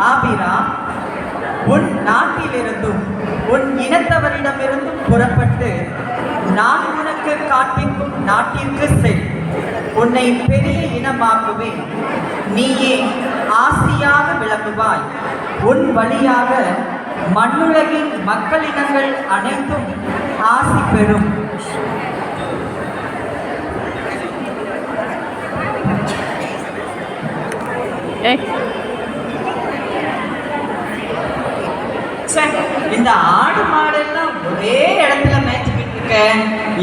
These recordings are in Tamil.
ஆபிராம், உன் நாட்டிலிருந்தும் உன் இனத்தவரிடமிருந்தும் புறப்பட்டு நான் உனக்கு காண்பிக்கும் நாட்டிற்கு செல். உன்னை பெரிய இனமாக்குவேன். நீயே ஆசியாக விளங்குவாய். உன் வழியாக மண்ணுலகின் மக்களினங்கள் அனைத்தும் ஆசி பெறும். இந்த ஆடு மாடெல்லாம் ஒரே இடத்துல மேய்ச்சிக்கிட்டு இருக்க.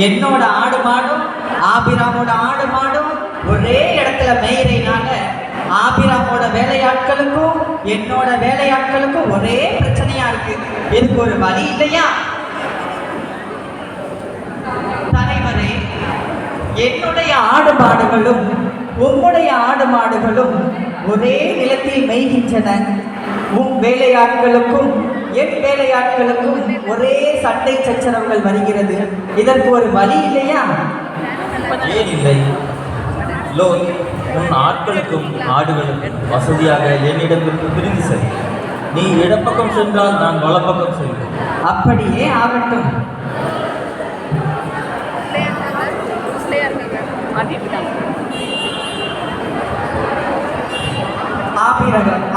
என்னோட ஆடு மாடும் ஆபிராமோட ஆடு மாடும் ஒரே இடத்துல மேயிறதுனால ஆபிராமோட வேலையாட்களுக்கும் என்னோட வேலையாட்களுக்கும் ஒரே பிரச்சனையா இருக்கு. இதுக்கு ஒரு வழி இல்லையா? தலைவரே, என்னுடைய ஆடு மாடுகளும் உம்முடைய ஆடு மாடுகளும் ஒரே நிலத்தில் மேய்கின்றன. உன் வேலையாட்களுக்கும் என் வேலையாட்களுக்கும் ஒரே சண்டை சச்சரவுகள் வருகிறது. இதற்கு ஒரு வழி இல்லையா? ஏன் இல்லை? உன் ஆட்களுக்கும் ஆடுகளுக்கும் வசதியாக என்னிடமிருந்து பிரிந்து செல். நீ இடப்பக்கம் சென்றால் நான் வலப்பக்கம் செல்வேன். அப்படியே ஆகட்டும்.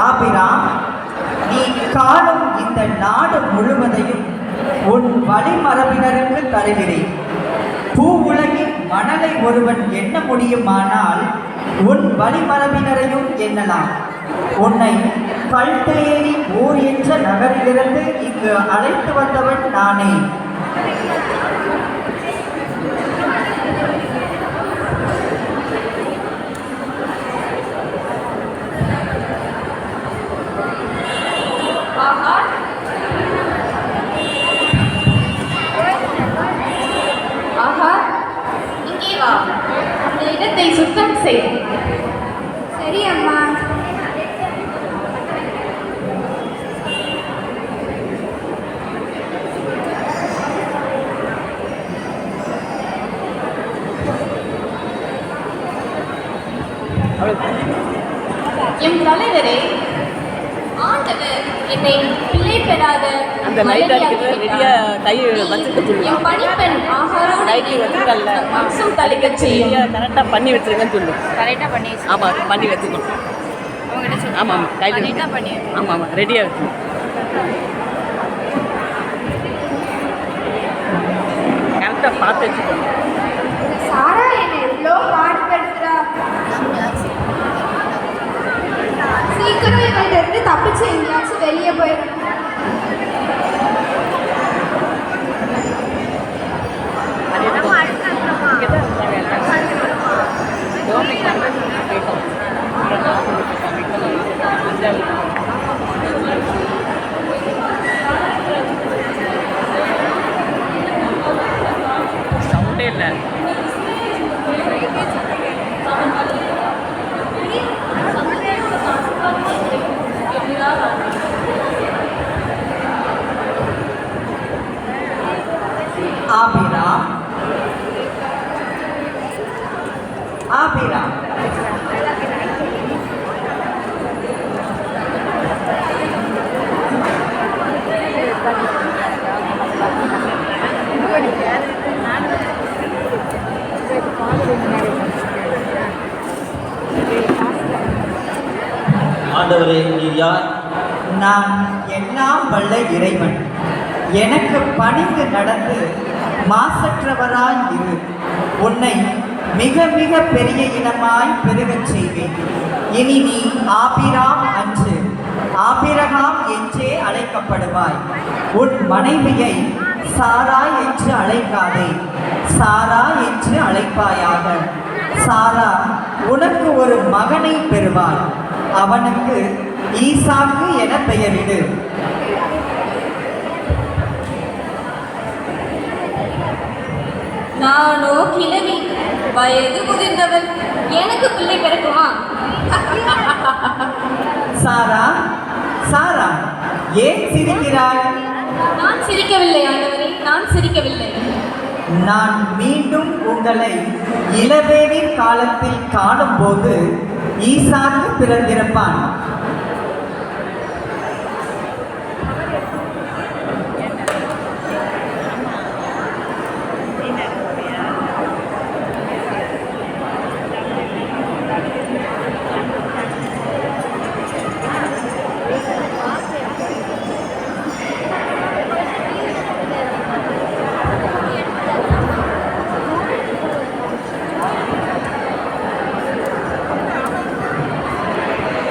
ஆபிராம், நீ காணும் இந்த நாடு முழுவதையும் உன் வழிமரபினருக்கு தருகிறேன். பூ உலகின் மணலை ஒருவன் எண்ண முடியுமானால் உன் வழிமரபினரையும் எண்ணலாம். உன்னை கல்தேரி ஊர் என்ற நகரிலிருந்து இங்கு அழைத்து வந்தவன் நானே. இடத்தை சுத்தம் செய். சரி அம்மா. எம் தலைவரே, ஆண்டவர் என்னை பிள்ளை பெறாத அந்த நைட் அடிக்கிறது ரெடியா கை வச்சுக்க சொல்லு. என் பணிப்பெண் ஆகாரோடு நைட்டி வச்சுக்கல வம்சம் தலைக்க செய்யும். கரெக்டாக பண்ணி வச்சுருக்கேன்னு சொல்லு. கரெக்டாக பண்ணி. ஆமாம், பண்ணி வச்சுக்கணும். அவங்ககிட்ட சொல்லு. ஆமாம், கையில் கரெக்டாக பண்ணி. ஆமாம் ஆமாம், ரெடியாக வச்சுக்கணும். கரெக்டாக பார்த்து வச்சுக்கணும். சாரா என்னை எவ்வளோ பாடுபடுத்துறா. சீக்கிரம் எங்கள்கிட்ட இருந்து தப்பிச்சு எங்கேயாச்சும் வெளியே போயிடணும். சவுண்டே இல்லை. ஆபிராம், ஆபிராம், ஆண்டவரே, நீ யார்? நான் எல்லாம் வல்ல இறைவன். எனக்கு பணிந்து நடந்து மாசற்றவராய் இரு. உன்னை மிக மிக பெரிய இனமாய் பெருகச் செய்வேன். இனி நீ ஆபிராம் அன்று ஆபிரகாம் என்றே அழைக்கப்படுவாய். உன் மனைவியை சாரா என்று அழைக்காதே, சாரா என்று அழைப்பாயாக. சாரா உனக்கு ஒரு மகனை பெறுவாள். அவனுக்கு ஈசாக்கு என பெயரிடு. நானோ கிழவி, வயது முதிர்ந்தவள், எனக்கு பிள்ளை பிறக்குமா? சாரா, சாரா, ஏன் சிரிக்கிறாய்? நான் சிரிக்கவில்லை ஆண்டவரே, நான் சிரிக்கவில்லை. நான் மீண்டும் உங்களை இளவேனில் காலத்தில் காணும்போது ஈசாக்கு பிறந்திருப்பான்.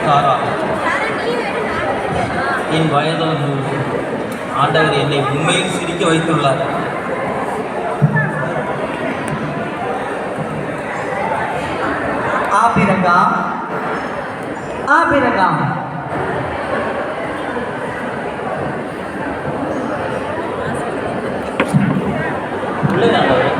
சாரா. என் வயதோ 100. ஆண்டவர் என்னை உண்மையில் சிரிக்க வைத்துள்ளார். ஆபிரகாம், ஆபிரகாம், உள்ளே ஆண்டவரே.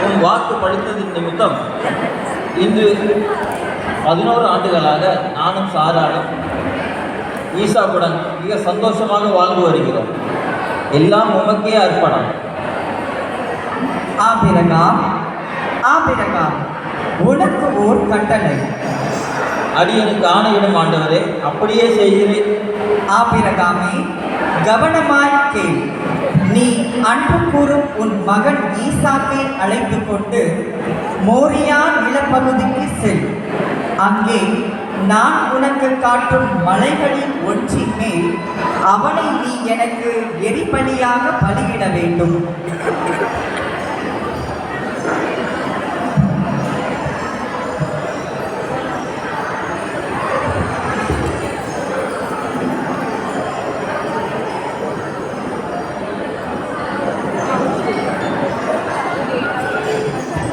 உன் வாக்கு படித்ததின் நிமித்தம் இன்று 11 ஆண்டுகளாக நானும் சாராளும் ஈசாக்குடன் மிக சந்தோஷமாக வாழ்ந்து வருகிறோம். எல்லாம் உமக்கே அர்ப்பணம். ஆபிரகாம், ஆபிரகாம், உனக்கு ஓர் கட்டளை. அடியனுக்கு ஆணையிடும் ஆண்டவரே, அப்படியே செய்கிறேன். ஆபிரகாமே, கவனமாய் கேள். நீ அன்பு கூறும் உன் மகன் ஈசாக்கை அழைத்து கொண்டு மோரியா நிலப்பகுதிக்கு செல். அங்கே நான் உனக்கு காட்டும் மலைகளின் ஒன்றின் மேல் அவனை நீ எனக்கு எரிபலியாக பலியிட வேண்டும்.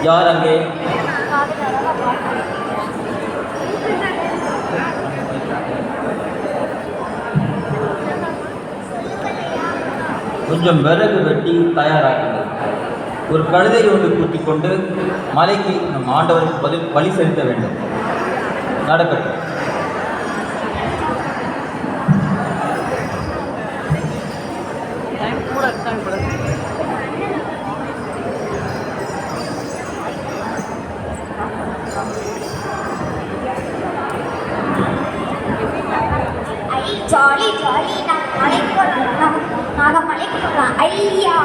யார் அங்கே? கொஞ்சம் விறகு வெட்டி தயாராகுங்கள். ஒரு கழுதை ஒன்று கூட்டிக் கொண்டு மலைக்கு நம் ஆண்டவருக்கு பலி செலுத்த வேண்டும். நடக்கட்டும். டைம் கூட டைம் கூட ஜாலி ஜாலி, நாங்கள் மலைக்கு போகலாம். ஐயா,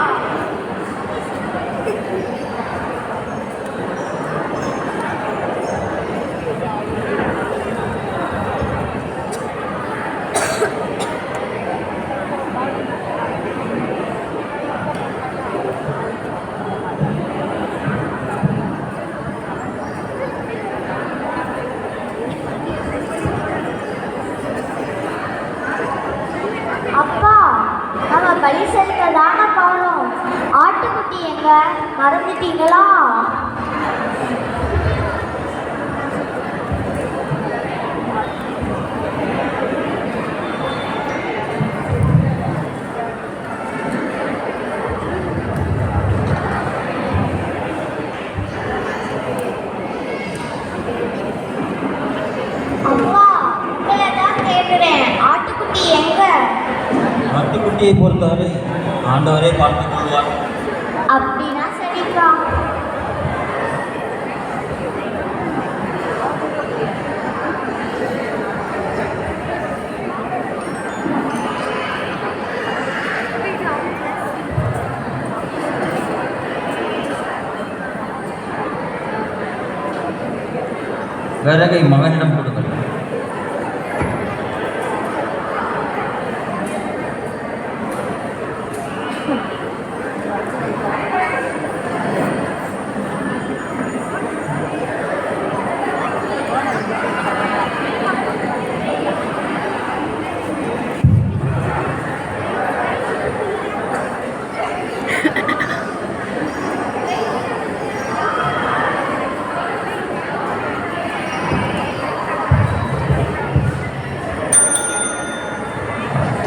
அப்பா, நம்ம பலி செலுத்த தானே போகிறோம். ஆட்டுக்குட்டி எங்க மறந்துட்டீங்களா? அப்பா, உங்களை தான் கேட்குறேன். ஆட்டுக்குட்டி எங்க? ஆட்டுக்குட்டியை பொறுத்தவரை ஆண்டவரே பார்த்துக் கொள்வார். அப்படின்னா சரிப்பா. விறகை மகனிடம் கொடுங்கள்.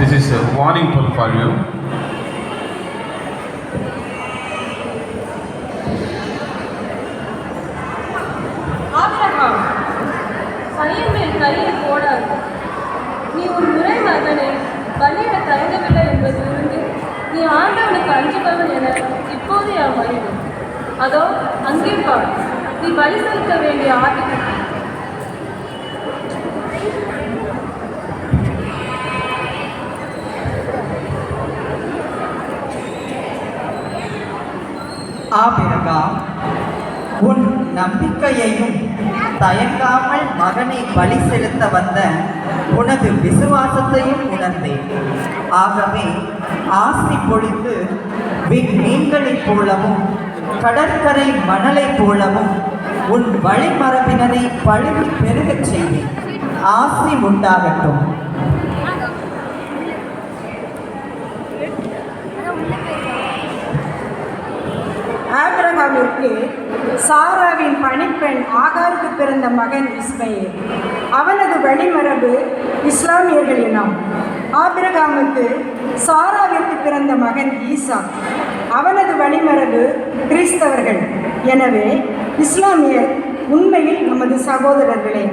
This is a warning call for you. Abraham, பையன் மேல் கையை போடாது. நீ உன் முறை மகனை பலியிட தயங்கவில்லை என்பதிலிருந்து நீ ஆண்டவனுக்கு அஞ்சுபவன் என இப்போது என் அறிவு. அதோ அங்கே பார், நீ பலி செலுத்த வேண்டிய ஆட்டுக்குட்டி. ஆபிரகாம், உன் நம்பிக்கையையும் தயங்காமல் மகனை பலி செலுத்த வந்த உனது விசுவாசத்தையும் உணர்ந்தேன். ஆகவே ஆசி பொழிந்து விண்மீன்களைப் போலவும் கடற்கரை மணலைப் போலவும் உன் வழிமரபினரை பழுவி பெருகச் செய்தேன். ஆசி உண்டாகட்டும். ஆபிரகாமிற்கு சாராவின் பணிப்பெண் ஆகாருக்கு பிறந்த மகன் இஸ்மயேல். அவனது வழிமரபு இஸ்லாமியர்கள் இனம். ஆபிரகாமுக்கு சாராவிற்கு பிறந்த மகன் ஈசா. அவனது வழிமரபு கிறிஸ்தவர்கள். எனவே இஸ்லாமியர் உண்மையில் நமது சகோதரர்களே.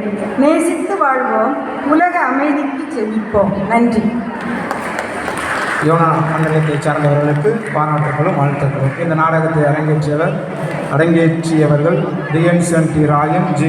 நேசித்து வாழ்வோம், உலக அமைதிக்கு செழிப்போம். நன்றி. யோனா மண்டலத்தைச் சார்ந்தவர்களுக்கு பாராட்டுகளும் வாழ்த்துக்களும். இந்த நாடகத்தை அரங்கேற்றியவர்கள் டிஎன் சென் டி ராயன், ஜி.